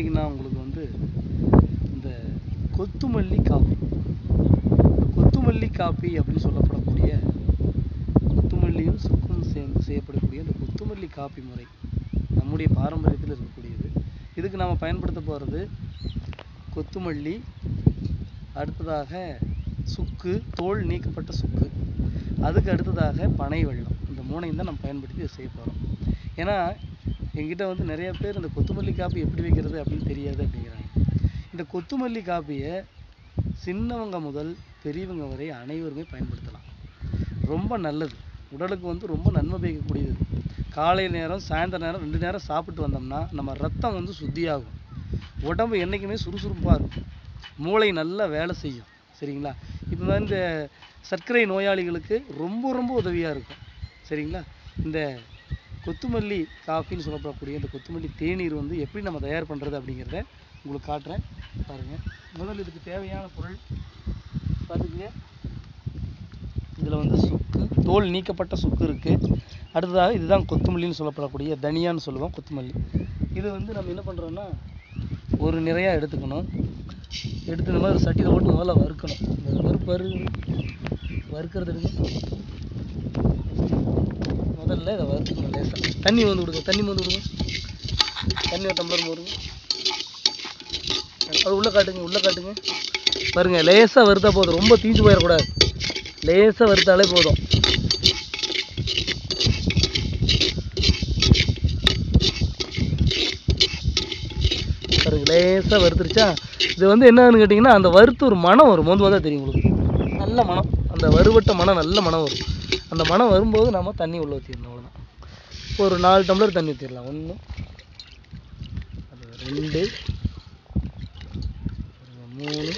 இன்றைக்கி நான் உங்களுக்கு வந்து இந்த கொத்துமல்லி காப்பி கொத்துமல்லி காப்பி அப்படின்னு சொல்லப்படக்கூடிய கொத்துமல்லியும் சுக்கும் சேர்ந்து செய்யப்படக்கூடிய இந்த கொத்துமல்லி காப்பி முறை நம்முடைய பாரம்பரியத்தில் இருக்கக்கூடியது. இதுக்கு நாம் பயன்படுத்த போகிறது கொத்துமல்லி, அடுத்ததாக சுக்கு, தோல் நீக்கப்பட்ட சுக்கு, அதுக்கு அடுத்ததாக பனை வெல்லம். இந்த மூணையும் தான் நம்ம பயன்படுத்தி இதை செய்ய போகிறோம். ஏன்னா எங்கிட்ட வந்து நிறைய பேர் இந்த கொத்துமல்லி காப்பி எப்படி வைக்கிறது அப்படின்னு தெரியாது அப்படிங்கிறாங்க. இந்த கொத்துமல்லி காப்பியை சின்னவங்க முதல் பெரியவங்க வரை அனைவருமே பயன்படுத்தலாம். ரொம்ப நல்லது, உடலுக்கு வந்து ரொம்ப நன்மை பயக்கக்கூடியது. காலை நேரம் சாயந்தர நேரம் 2 நேரம் சாப்பிட்டு வந்தோம்னா நம்ம ரத்தம் வந்து சுத்தியாகும், உடம்பு என்றைக்குமே சுறுசுறுப்பாக இருக்கும், மூளை நல்லா வேலை செய்யும். சரிங்களா? இப்போ இந்த சர்க்கரை நோயாளிகளுக்கு ரொம்ப ரொம்ப உதவியாக இருக்கும். சரிங்களா? இந்த கொத்துமல்லி காஃபின்னு சொல்லப்படக்கூடிய இந்த கொத்துமல்லி தேநீர் வந்து எப்படி நம்ம தயார் பண்ணுறது அப்படிங்கிறத உங்களுக்கு காட்டுறேன். பாருங்கள். முதல் இதுக்கு தேவையான பொருள் பார்த்துக்குங்க. இதில் வந்து சுக்கு, தோல் நீக்கப்பட்ட சுக்கு இருக்குது. அடுத்ததாக இதுதான் கொத்துமல்லின்னு சொல்லப்படக்கூடிய தனியான்னு சொல்லுவோம் கொத்துமல்லி. இது வந்து நம்ம என்ன பண்ணுறோன்னா ஒரு நிறையா எடுத்துக்கணும். எடுத்து இந்த மாதிரி ஒரு சட்டியில் போட்டு முதல்ல வறுக்கணும். வறுக்கிறது முதல்ல இதை வறுக்கணும். லேசாக தண்ணி வந்து விடுங்க, தண்ணி ஒரு டம்ளர் போடுங்க. அது உள்ளே காட்டுங்க. பாருங்கள், லேசாக வறுத்தா போதும், ரொம்ப தீஞ்சு போயிடக்கூடாது. லேசாக வறுத்தாலே போதும். பாருங்கள், லேசாக வறுத்துருச்சா? இது வந்து என்னன்னு கேட்டிங்கன்னா அந்த வறுத்து ஒரு மனம் வரும். மோந்து தான் தெரியும் உங்களுக்கு, நல்ல மனம். அந்த வறுவட்ட மனம் நல்ல மனம் வரும். அந்த மனம் வரும்போது நம்ம தண்ணி உள்ள ஊற்றிடணும். அவ்வளோதான். ஒரு 4 டம்ளர் தண்ணி ஊற்றிடலாம். 1, 2, 3,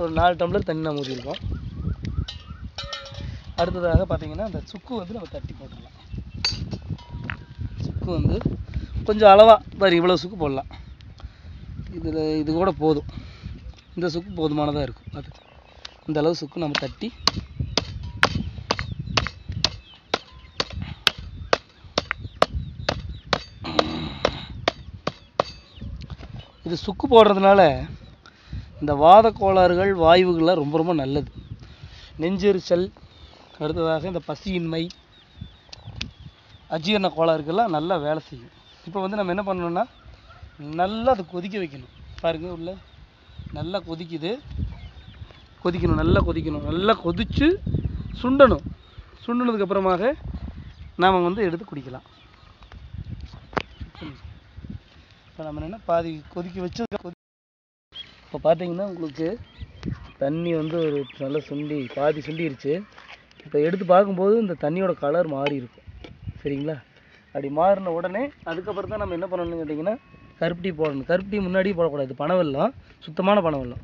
ஒரு 4 டம்ளர் தண்ணி நம்ம ஊற்றிருக்கோம். அடுத்ததாக பார்த்தீங்கன்னா அந்த சுக்கு வந்து நம்ம தட்டி போட்டுடலாம். சுக்கு வந்து கொஞ்சம் அளவாக பாரு, இவ்வளோ சுக்கு போடலாம். இது கூட போதும், இந்த சுக்கு போதுமானதாக இருக்கும். அது இந்த அளவு சுக்கு நம்ம தட்டி இது சுக்கு போடுறதுனால இந்த வாத கோளாறுகள், வாயுகள்லாம் ரொம்ப ரொம்ப நல்லது. நெஞ்செரிச்சல், அடுத்ததாக இந்த பசியின்மை, அஜீரண கோளாறுக்கெல்லாம் நல்லா வேலை செய்யும். இப்போ வந்து நம்ம என்ன பண்ணணும்னா நல்லா அதை கொதிக்க வைக்கணும். பாருங்கள், உள்ள நல்லா கொதிக்கணும், நல்லா கொதித்து சுண்டணும். சுண்டினதுக்கப்புறமாக நாம் வந்து எடுத்து குடிக்கலாம். இப்போ நம்ம என்ன பாதி கொதிக்க வச்சு இப்போ பார்த்தீங்கன்னா உங்களுக்கு தண்ணி வந்து ஒரு நல்லா பாதி சுண்டிருச்சு. இப்போ எடுத்து பார்க்கும்போது இந்த தண்ணியோட கலர் மாறி இருக்கும். சரிங்களா? அப்படி மாறின உடனே அதுக்கப்புறம் தான் நம்ம என்ன பண்ணணும்னு கேட்டிங்கன்னா கருப்பட்டி போடணும். கருப்பட்டி முன்னாடியே போடக்கூடாது. பனவெல்லம், சுத்தமான பனவெல்லம்.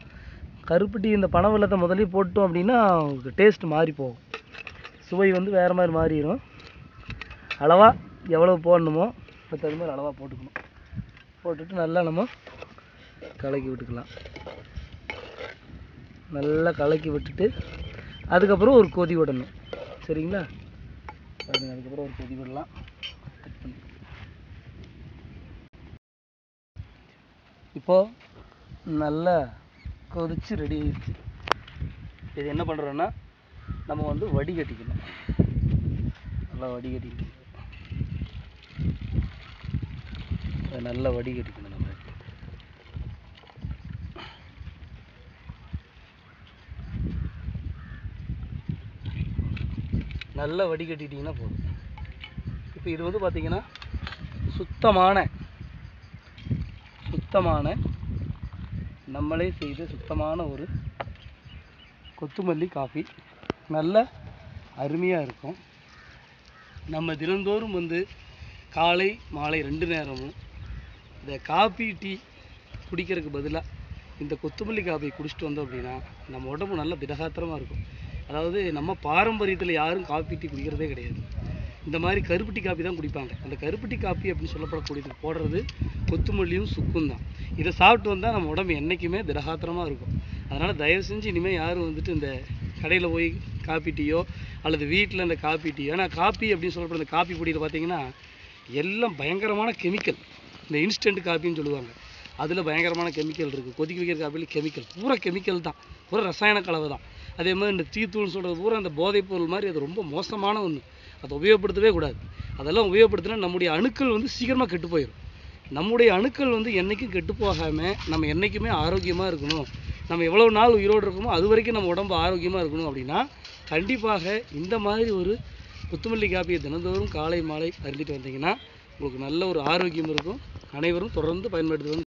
கருப்பட்டி இந்த பனவெல்லத்தை முதலே போட்டோம் அப்படின்னா டேஸ்ட் மாறி போகும், சுவை வந்து வேறு மாதிரி மாறிடும். அளவாக எவ்வளோ போடணுமோ அதுக்கு தகுந்த மாதிரி அளவாக போட்டுக்கணும். போட்டுட்டு நல்லா நம்ம கலக்கி விட்டுக்கலாம். நல்லா கலக்கி விட்டுட்டு அதுக்கப்புறம் ஒரு கொதி விடணும். சரிங்களா? அதுக்கப்புறம் ஒரு கொதி விடலாம். இப்போது நல்லா கொதிச்சு ரெடி ஆகிடுச்சு. இது என்ன பண்ணுறோன்னா நம்ம வந்து வடிகட்டிக்கணும். நல்லா வடிகட்டிக்கணும். நல்லா வடிகட்டிக்கணும். நம்ம நல்லா வடிகட்டிட்டிங்கன்னா போதும். இப்போ இது வந்து பார்த்திங்கன்னா சுத்தமான நம்மளே செய்த சுத்தமான ஒரு கொத்துமல்லி காஃபி நல்ல அருமையாக இருக்கும். நம்ம தினந்தோறும் வந்து காலை மாலை 2 நேரமும் இந்த காஃபி டீ குடிக்கிறதுக்கு பதிலாக இந்த கொத்துமல்லி காஃபி குடிச்சிட்டு வந்தோம் அப்படின்னா நம்ம உடம்பு நல்ல திடகாத்திரமாக இருக்கும். அதாவது நம்ம பாரம்பரியத்தில் யாரும் காஃபி டீ குடிக்கிறதே கிடையாது. இந்த மாதிரி கருப்பட்டி காப்பி தான் குடிப்பாங்க. அந்த கருப்பட்டி காப்பி அப்படின்னு சொல்லப்படக்கூடியது போடுறது கொத்துமல்லியும் சுக்கும் தான். இதை சாப்பிட்டு வந்தால் நம்ம உடம்பு என்றைக்குமே திடகாத்திரமாக இருக்கும். அதனால் தயவு செஞ்சு இனிமேல் யாரும் வந்துட்டு இந்த கடையில் போய் காப்பி டீயோ அல்லது வீட்டில் இந்த காப்பி டீயோ, ஆனால் காப்பி அப்படின்னு சொல்லப்படுற இந்த காப்பி பொடியில் பார்த்தீங்கன்னா எல்லாம் பயங்கரமான கெமிக்கல். இந்த இன்ஸ்டன்ட் காப்பின்னு சொல்லுவாங்க, அதில் பயங்கரமான கெமிக்கல் இருக்குது. கொதிக்க வைக்கிற காப்பியில் கெமிக்கல், பூரா கெமிக்கல் தான், பூரா ரசாயன கலவை தான். அதே மாதிரி இந்த டீத்தூள்னு சொல்கிறது பூரா அந்த போதைப் பொருள் மாதிரி, அது ரொம்ப மோசமான ஒன்று. அதை உபயோகப்படுத்தவே கூடாது. அதெல்லாம் உபயோகப்படுத்தினா நம்முடைய அணுக்கள் வந்து சீக்கிரமாக கெட்டு போயிடும். நம்முடைய அணுக்கள் வந்து என்றைக்கும் கெட்டு போகாமல் நம்ம என்றைக்குமே ஆரோக்கியமாக இருக்கணும், நம்ம எவ்வளோ நாள் உயிரோடு இருக்கோமோ அது வரைக்கும் நம்ம உடம்பு ஆரோக்கியமாக இருக்கணும் அப்படின்னா கண்டிப்பாக இந்த மாதிரி ஒரு கொத்தமல்லி காப்பியை தினந்தோறும் காலை மாலை அருந்திட்டு வந்தீங்கன்னா உங்களுக்கு நல்ல ஒரு ஆரோக்கியம் இருக்கும். அனைவரும் தொடர்ந்து பயன்படுத்துவது